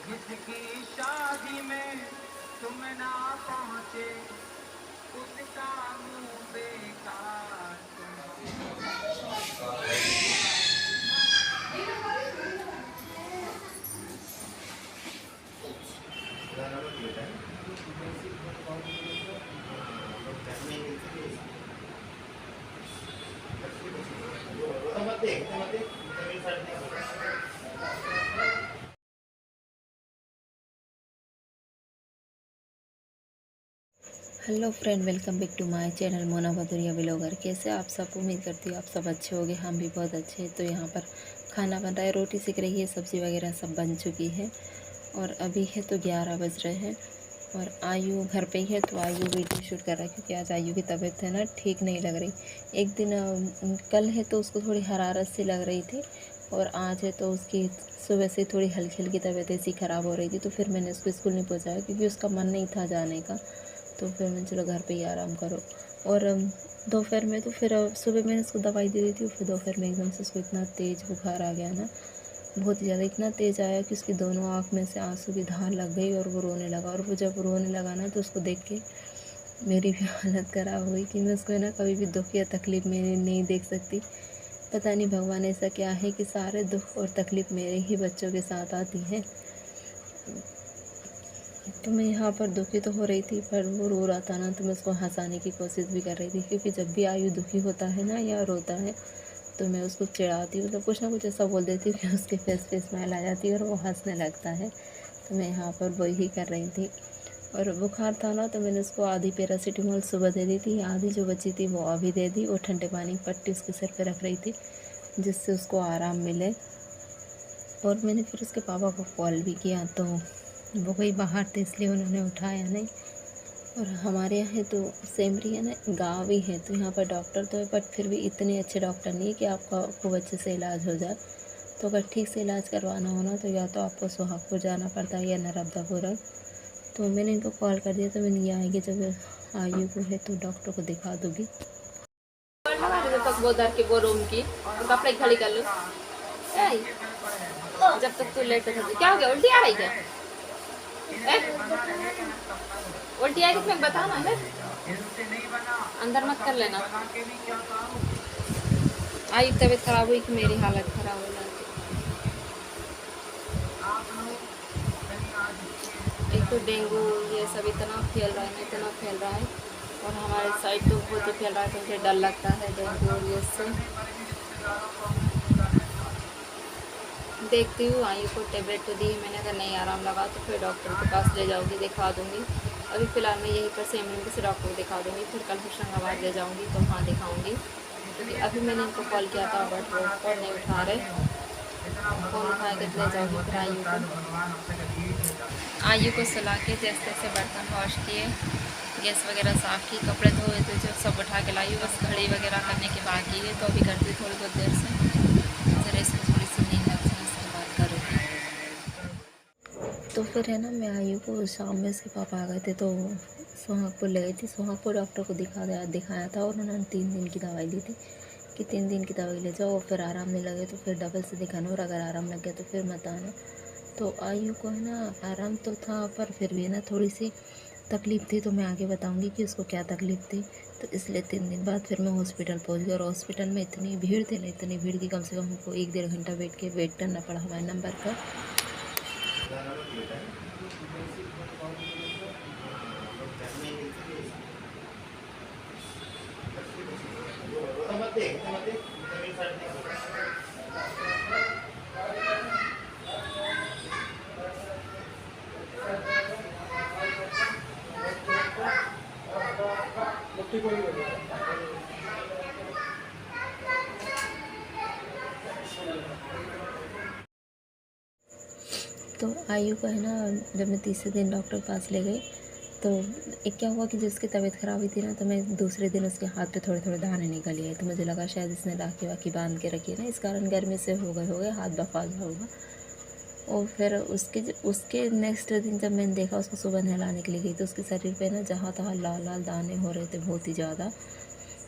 जिसकी शादी में तुम ना पहुँचे उसका मुँह बेकार hello friend, welcome back to my channel Mona Bhadauria vlogger. कैसे आप सब? उम्मीद करती हूँ आप सब अच्छे होंगे। हम भी बहुत अच्छे हैं। तो यहाँ पर खाना बन रहा है, रोटी सेक रही है, सब्ज़ी वगैरह सब बन चुकी है और अभी है तो 11 बज रहे हैं। और आयु घर पे ही है तो आयु वीडियो शूट कर रहा है क्योंकि आज आयु की तबीयत है ना ठीक नहीं लग रही। एक दिन कल है तो उसको थोड़ी हरारत सी लग रही थी और आज है तो उसकी सुबह से थोड़ी हल्की हल्की तबीयत ऐसी ख़राब हो रही थी। तो फिर मैंने उसको स्कूल नहीं पहुँचाया क्योंकि उसका मन नहीं था जाने का। तो फिर मैंने चलो घर पे ही आराम करो। और दोपहर में तो फिर सुबह मैंने उसको दवाई दे दी थी। फिर दोपहर में एकदम से उसको इतना तेज़ बुखार आ गया ना, बहुत ही ज़्यादा, इतना तेज़ आया कि उसकी दोनों आँख में से आंसू की धार लग गई और वो रोने लगा। और वो जब रोने लगा ना तो उसको देख के मेरी भी हालत ख़राब हुई कि मैं उसको है ना कभी भी दुख या तकलीफ़ में नहीं देख सकती। पता नहीं भगवान ऐसा क्या है कि सारे दुख और तकलीफ़ मेरे ही बच्चों के साथ आती है। तो मैं यहाँ पर दुखी तो हो रही थी, पर वो रो रहा था ना तो मैं उसको हंसाने की कोशिश भी कर रही थी क्योंकि जब भी आयु दुखी होता है ना या रोता है तो मैं उसको चिढ़ाती हूँ, मतलब कुछ ना कुछ ऐसा बोल देती हूँ कि उसके फेस पे स्माइल आ जाती है और वो हंसने लगता है। तो मैं यहाँ पर वही कर रही थी। और बुखार था ना तो मैंने उसको आधी पैरासीटामोल सुबह दे दी थी, आधी जो बची थी वो अभी दे दी और ठंडे पानी की पट्टी उसके सिर पे रख रही थी जिससे उसको आराम मिले। और मैंने फिर उसके पापा को कॉल भी किया तो वो कोई बाहर थे इसलिए उन्होंने उठाया नहीं। और हमारे यहाँ है तो सेमरी है ना, गाँव ही है तो यहाँ पर डॉक्टर तो है बट फिर भी इतने अच्छे डॉक्टर नहीं है कि आपका खूब अच्छे से इलाज हो जाए। तो अगर ठीक से इलाज करवाना हो ना तो या तो आपको सोहागपुर जाना पड़ता है या नर्मदापुरम। तो मैंने इनको कॉल कर दिया तो मैंने ये आएगी जब आयु को है तो डॉक्टर को दिखा दूँगी। जब तक वो दर के वो रूम की तो कपड़े खड़ी कर लो। जब तक तू लेट कर क्या हो गया? उल्टी आ रही क्या? उल्टी आई तो बताना है, अंदर मत कर लेना। आई तबीयत खराब हुई कि मेरी हालत खराब हो जाती। एक तो डेंगू ये सब इतना फैल रहा है ना, इतना फैल रहा है और हमारे साइड तो बहुत ही फैल रहा है तो मुझे डर लगता है डेंगू और ये सब। देखती हूँ। आयु को टेबलेट तो दी है मैंने, अगर नहीं आराम लगा तो फिर डॉक्टर के पास ले जाऊँगी, दिखा दूँगी। अभी फ़िलहाल मैं यहीं पर सेमरी में किसी डॉक्टर को दिखा दूँगी, फिर कल होशंगाबाद ले जाऊँगी तो वहाँ दिखाऊँगी। क्योंकि अभी मैंने इनको कॉल किया था बट वो फ़ोन नहीं उठा रहे। फ़ोन उठा के ले जाऊँगी फिर आयु को सुला के जैसे तैसे बर्तन वॉश किए, गैस वगैरह साफ़ की, कपड़े धोए थे जो सब उठा के लाई। बस घड़ी वगैरह करने की बाकी है तो अभी करती थोड़ी बहुत देर से। ज़रा इसमें थोड़ी सी नींद लग जाए इसके बाद करूँगी। तो फिर है ना मैं आयु को शाम में उसके पापा आ गए थे तो सोहागपुर ले गई थी। सोहागपुर डॉक्टर को दिखाया था और उन्होंने 3 दिन की दवाई दी थी कि 3 दिन की दवाई ले जाओ और फिर आराम नहीं लगे तो फिर डबल से दिखाना और अगर आराम लग गया तो फिर मत आना। तो आयु को है ना आराम तो था पर फिर भी ना थोड़ी सी तकलीफ़ थी तो मैं आगे बताऊंगी कि उसको क्या तकलीफ़ थी। तो इसलिए 3 दिन बाद फिर मैं हॉस्पिटल पहुंच गई और हॉस्पिटल में इतनी भीड़ थी ना, इतनी भीड़ की कम से कम हमको 1-1.5 घंटा वेट करना पड़ा हमारे नंबर का। तो आयु को है ना जब मैं तीसरे दिन डॉक्टर के पास ले गई तो एक क्या हुआ कि जिसकी तबीयत ख़राब हुई थी ना तो मैं दूसरे दिन उसके हाथ पे थोड़े थोड़े दाने निकल आए तो मुझे लगा शायद इसने राखी वाखी बांध के रखी है ना, इस कारण गर्मी से हो गए हाथ बफाजा होगा। और फिर उसके नेक्स्ट दिन जब मैंने देखा उसको सुबह नहलाने के लिए गई तो उसके शरीर पे ना जहाँ तहाँ लाल लाल दाने हो रहे थे बहुत ही ज़्यादा।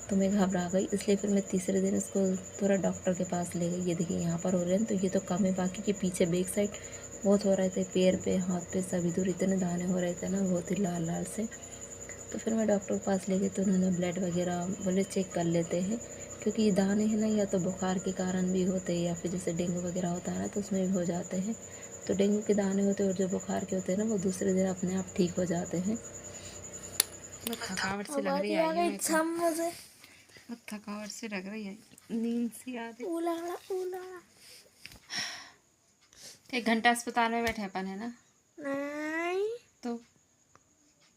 तो मैं घबरा गई, इसलिए फिर मैं तीसरे दिन इसको थोड़ा डॉक्टर के पास ले गई। ये देखिए यहाँ पर हो रहे हैं तो ये तो कम है, बाकी के पीछे बैक साइड बहुत हो रहे थे, पैर पे हाथ पे सभी दूर इतने दाने हो रहे थे ना, बहुत ही लाल लाल से। तो फिर मैं डॉक्टर के पास ले गई तो उन्होंने ब्लड वगैरह बोले चेक कर लेते हैं, क्योंकि ये दाने हैं ना या तो बुखार के कारण भी होते हैं या फिर जैसे डेंगू वगैरह होता है ना तो उसमें भी हो जाते हैं। तो डेंगू के दाने होते हैं और जो बुखार के होते हैं ना वो दूसरे दिन अपने आप ठीक हो जाते हैं। थकावट से लग रही है, थकावट से लग रही है, नींद सी आ रही। 1 घंटा अस्पताल में बैठे अपन है ना? नहीं तो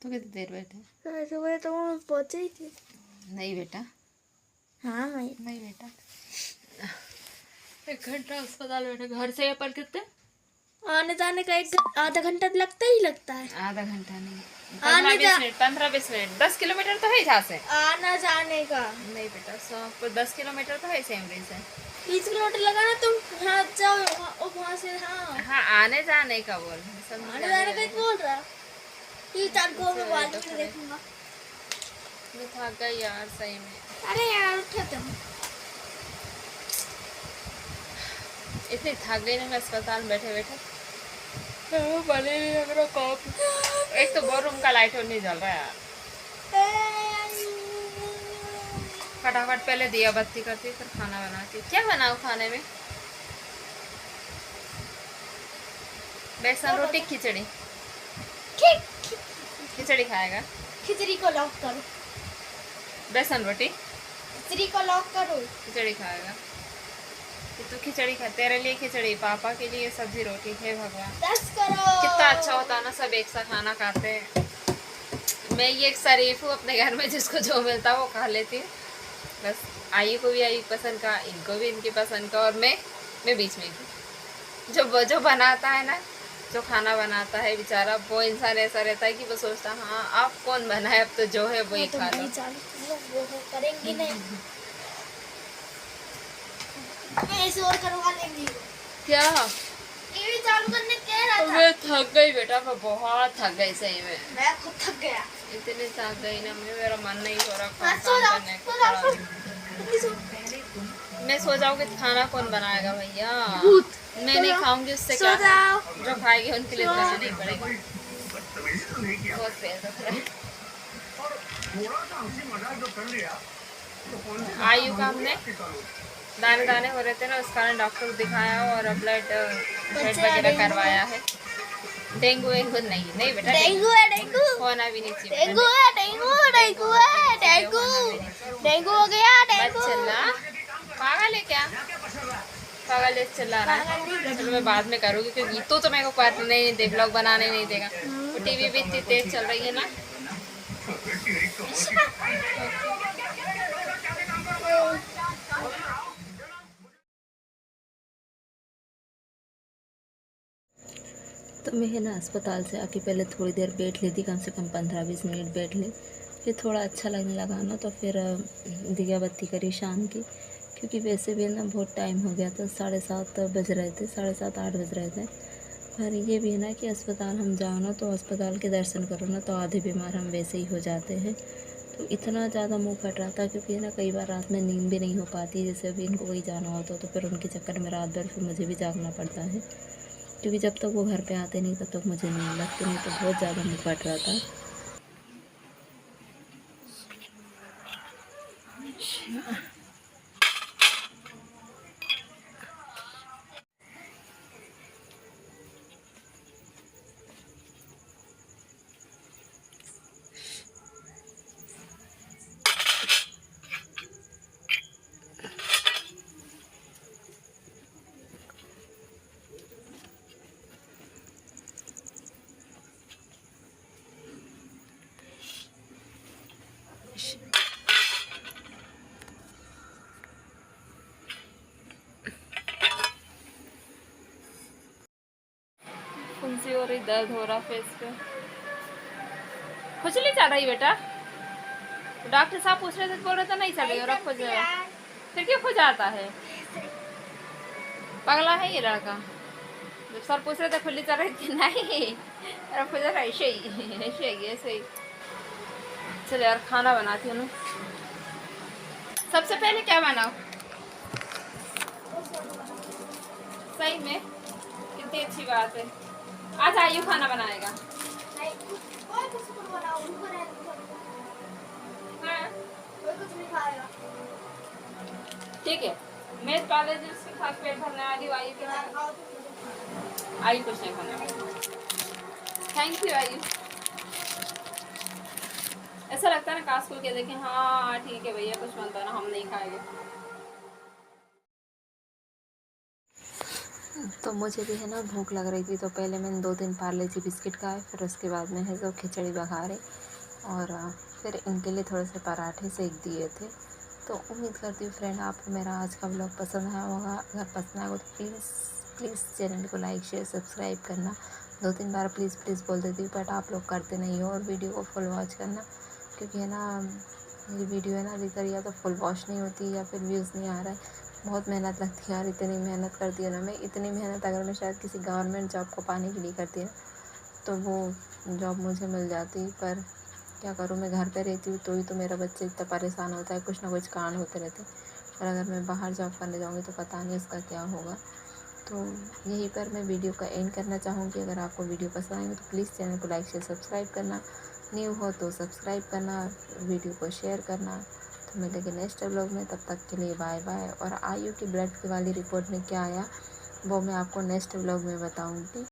कितनी देर बैठे? सुबह तो मैं पहुंची थी। नहीं बेटा, हाँ मैं नहीं बेटा, 1 घंटा अस्पताल बैठे। घर से अपन कितने? आने जाने का आधा घंटा लगता ही लगता है। आधा घंटा नहीं, आने 15-20 मिनट। 10 किलोमीटर तो है यहाँ से। आना जाने का नहीं बेटा, 10 किलोमीटर तो है सेमरी से। 20 किलोमीटर लगा ना, तुम यहाँ जाओ वहाँ से। हाँ हाँ, आने जाने का बोल, आने जाने का बोल रहा। 3-4 को मैं बाद में देखूंगा। मैं थक गई यार सही में। अरे यार उठो तुम। इतनी थक गई ना मैं अस्पताल में बैठे बैठे। बने नहीं लग रहा कॉप। एक तो रूम का लाइट नहीं जल रहा है यार। फटाफट पहले दिया बत्ती करती फिर खाना बनाती। क्या बनाऊं खाने में? बेसन रोटी खिचड़ी? खिचड़ी खाएगा? खिचड़ी को लॉक करो। बेसन रोटी? खिचड़ी को लॉक करो। खिचड़ी खाएगा? तो खिचड़ी खा, तेरे लिए खिचड़ी, पापा के लिए सब्जी रोटी। हे भगवान, 10 करो। कितना अच्छा होता ना सब एक साथ खाना खाते हैं। मैं ये एक शरीफ हूँ अपने घर में, जिसको जो मिलता वो खा लेती हूँ बस। आई को भी आई पसंद का, इनको भी इनकी पसंद का, और मैं बीच में थी। जो बनाता है ना, जो खाना बनाता है बेचारा, वो इंसान ऐसा रहता है कि वो सोचता हाँ आप कौन बनाए, अब तो जो है वही खा लो। करेंगी नहीं, ऐसे और करवा लेंगी। क्या टीवी चालू करने कह रहा था। मैं थक गई बेटा, मैं बहुत थक गई सही में। मैं खुद थक गया। इतनी थक गई ना मेरा मन नहीं हो रहा काम सो जाओ, करने सो जाओ, का। मैं सो जाऊंगी तो खाना कौन बनाएगा भैया? मैं नहीं खाऊंगी, उससे क्या? जो खाएगी उनके लिए बनाना नहीं पड़ेगा। बहुत पैर दुख रहा है। आयु का हमने दाने हो रहे थे ना, उस कारण डॉक्टर को दिखाया और ब्लड वगैरह करवाया है। डेंगू नहीं बेटा, डेंगू है, डेंगू होना भी नहीं चाहिए। डेंगू है, डेंगू डेंगू है, डेंगू डेंगू हो गया। डेंगू चिल्ला पागल है क्या? पागल है, चिल्ला रहा है। चलो मैं बाद में करूँगी, क्योंकि तो मेरे को पार्ट नहीं दे, ब्लॉग बनाने नहीं देगा। वो टीवी भी इतनी तेज चल रही है ना। तो मैं है ना अस्पताल से आके पहले थोड़ी देर बैठ ली थी, कम से कम 15-20 मिनट बैठ ली। फिर थोड़ा अच्छा लगने लगा ना, तो फिर दिया बत्ती करी शाम की, क्योंकि वैसे भी ना बहुत टाइम हो गया था। 7:30 बज रहे थे, 7:30-8 बज रहे थे। पर ये भी है ना कि अस्पताल हम जाओ ना तो अस्पताल के दर्शन करो ना, तो आधे बीमार हम वैसे ही हो जाते हैं। तो इतना ज़्यादा मुँह फट रहा था, क्योंकि ना कई बार रात में नींद भी नहीं हो पाती। जैसे अभी इनको कहीं जाना होता तो फिर उनके चक्कर में रात भर फिर मुझे भी जागना पड़ता है, क्योंकि जब तक वो घर पे आते नहीं तब तक मुझे नींद लगती नहीं। तो बहुत ज़्यादा मुँह फट रहा था। फुंसी हो रही, दर्द हो रहा फेस पे। खुजली चल रही बेटा? डॉक्टर साहब पूछ रहे थे, बोल रहे थे नहीं चल रही और अब खुज रहा। फिर क्यों खुज आता है? पगला है ये लड़का। जब सर पूछ रहे थे खुली चल रही थी, नहीं अरे खुज रहा, ऐसे ही। चलो यार खाना बनाती हूँ। सबसे पहले क्या बनाओ? सही में बहुत ही अच्छी बात है। आज आयु खाना बनाएगा। कोई कुछ तो बनाओ, उनको नहीं हाँ कोई कुछ नहीं खाएगा। ठीक है, मैं पहले दिन से खा के पेट भरने वाली हूँ। आयु के खाना, आयु कुछ नहीं खाना। थैंक यू आयु। ऐसा लगता है ना काश खुल के देखें, हाँ ठीक है भैया कुछ बनता है ना, हम नहीं खाएंगे। तो मुझे भी है ना भूख लग रही थी, तो पहले मैंने 2-3 पार्ले जी बिस्किट खाए, फिर उसके बाद में है जो खिचड़ी बघारे और फिर इनके लिए थोड़े से पराठे सेक दिए थे। तो उम्मीद करती हूँ फ्रेंड आपको मेरा आज का ब्लॉग पसंद आया होगा। अगर पसंद आया हो तो प्लीज़ चैनल को लाइक शेयर सब्सक्राइब करना। 2-3 बार प्लीज़ बोल देती हूँ, बट आप लोग करते नहीं हो। और वीडियो को फुल वॉच करना, क्योंकि है ना ये वीडियो है ना अधिकतर या तो फुल वॉच नहीं होती या फिर व्यूज़ नहीं आ रहा है। बहुत मेहनत लगती है यार, इतनी मेहनत करती है ना मैं। इतनी मेहनत अगर मैं शायद किसी गवर्नमेंट जॉब को पाने के लिए करती है तो वो जॉब मुझे मिल जाती, पर क्या करूँ, मैं घर पे रहती हूँ तो मेरा बच्चा इतना परेशान होता है, कुछ ना कुछ कांड होते रहते हैं। और अगर मैं बाहर जॉब करने जाऊँगी तो पता नहीं उसका क्या होगा। तो यहीं पर मैं वीडियो का एंड करना चाहूँगी। अगर आपको वीडियो पसंद आएगी तो प्लीज़ चैनल को लाइक शेयर सब्सक्राइब करना, न्यू हो तो सब्सक्राइब करना, वीडियो को शेयर करना। तो मिलेंगे नेक्स्ट व्लॉग में, तब तक के लिए बाय बाय। और आयु की ब्लड वाली रिपोर्ट में क्या आया वो मैं आपको नेक्स्ट व्लॉग में बताऊँगी।